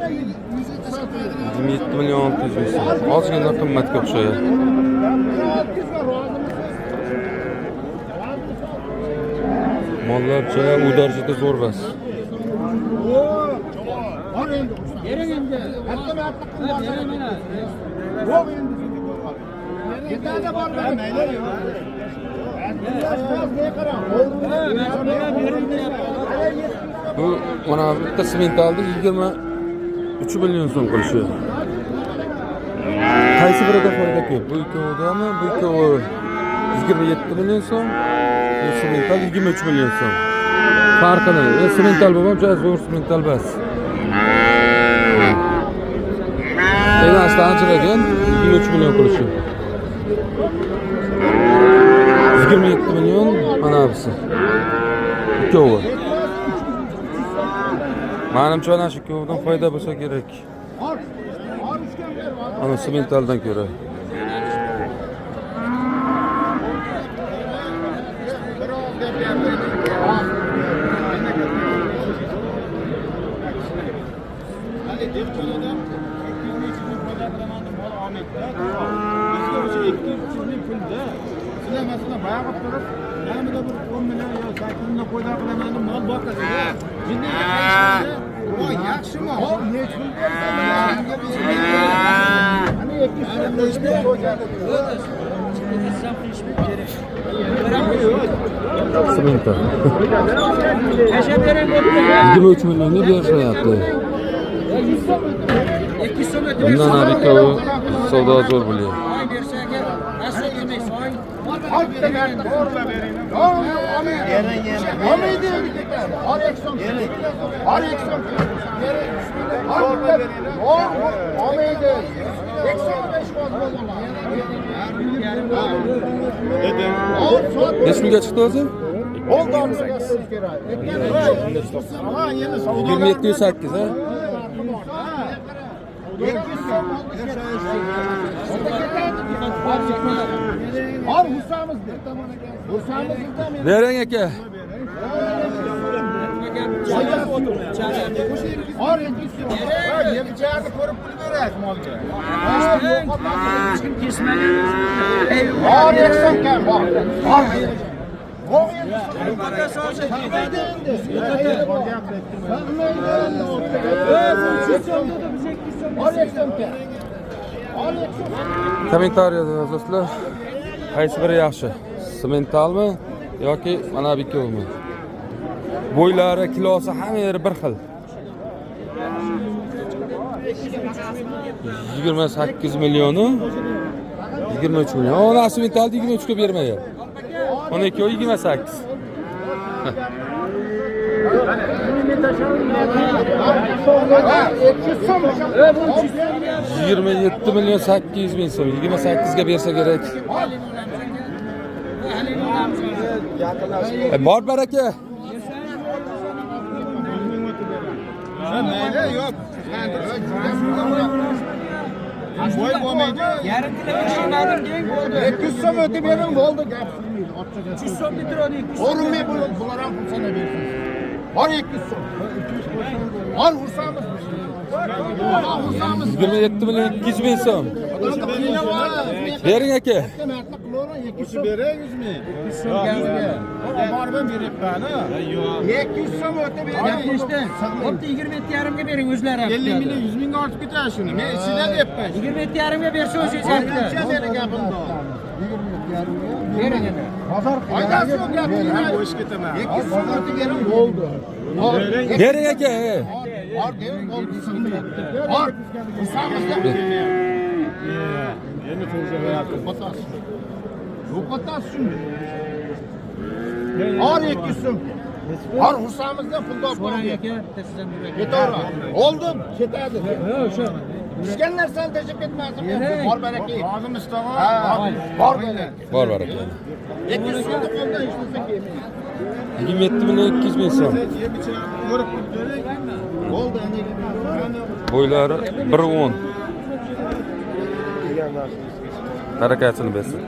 27 milyon 600 bin so'm. Ozgina qimmatga o'xshaydi. Mollarcha u darajada zo'r emas. Bu mana bitta sementaldi 23 milyon so'm qilishdi. Qaysi birida foyda ko'p? Bu ikkovidami? Bu ikkovi 27 milyon so'm. Bu semental 23 milyon so'm. Farqini, semental bo'lmam, zo'r semental bas. Endi aslan ajragan 23 milyon qilishdi. 27 milyon mana bunisi. Ikkovi. Menimcha ana shu ikkovidan foyda bo'lsa kerak. Ana sementaldan ko'ra. Semental. 23 milyonga berishyapti. Bundan nariga savdo zo'r bo'lyapti. Neçmega chiqdi o'zi? 27.8 ha? Nereye aka? Kommentariyada yozasizlar. Qaysi biri yaxshi? Sementalmi yoki mana bu ikkovimi? Bo'ylari, kilosi hamma yeri bir xil. 28 milyonu 23 milyon. Ona sementalni 23 ga bermaydi. Ona ikkovi 28. 27 milyon 800 bin so'm. 28 ga bersa kerak. Bor baraka. Mayli, yo'q. Boy bo'lmaydi. Yarim kilo ishinadim deng bo'ldi. 200 so'm o'tib bering bo'ldi gap. 300 so'm bitiradi 200 so'm. O'rinmay bular ham pul sanab bersin. Bor 200 so'm. Al ursamiz. 27 milyon 200 bin so'm. Bering aka. Kuchi bering 100 ming. 200 so'm gazga. Bordan beribman. Yo'q. 200 so'm o'tib bering. Xuddi 27.5 ga bering o'zlari. 50 million 100 mingga ortib ketadi shuni. Men ichida deyapman. 27.5 ga bersa o'sha chaqdi. Meni gapimda. 27.5 bering endi. Bozor foydasi yo'q gapingni bo'sh ketaman. 200 so'm o'tib bering bo'ldi. Bering aka. Bor deng bo'ldi. Bor. Usamizda. Endi to'g'ri qo'yapti. Yo'qotasiz shuni. Or 200 so'm. Or ursamizda puldob so'rang aka, sizdan yurak. Ketaver. Oldim, ketadi. Yo'q, o'sha. Pishgan narsani tashib ketmasin. Bor baraka. Hozimiz tog'a. Bor baraka. Bor baraka. 200 so'mni qo'ldan ishlasa kelmaydi. 27 milyon 200 bin so'm. Bo'ldi, bo'ylari 1.10. Barakasini bersin.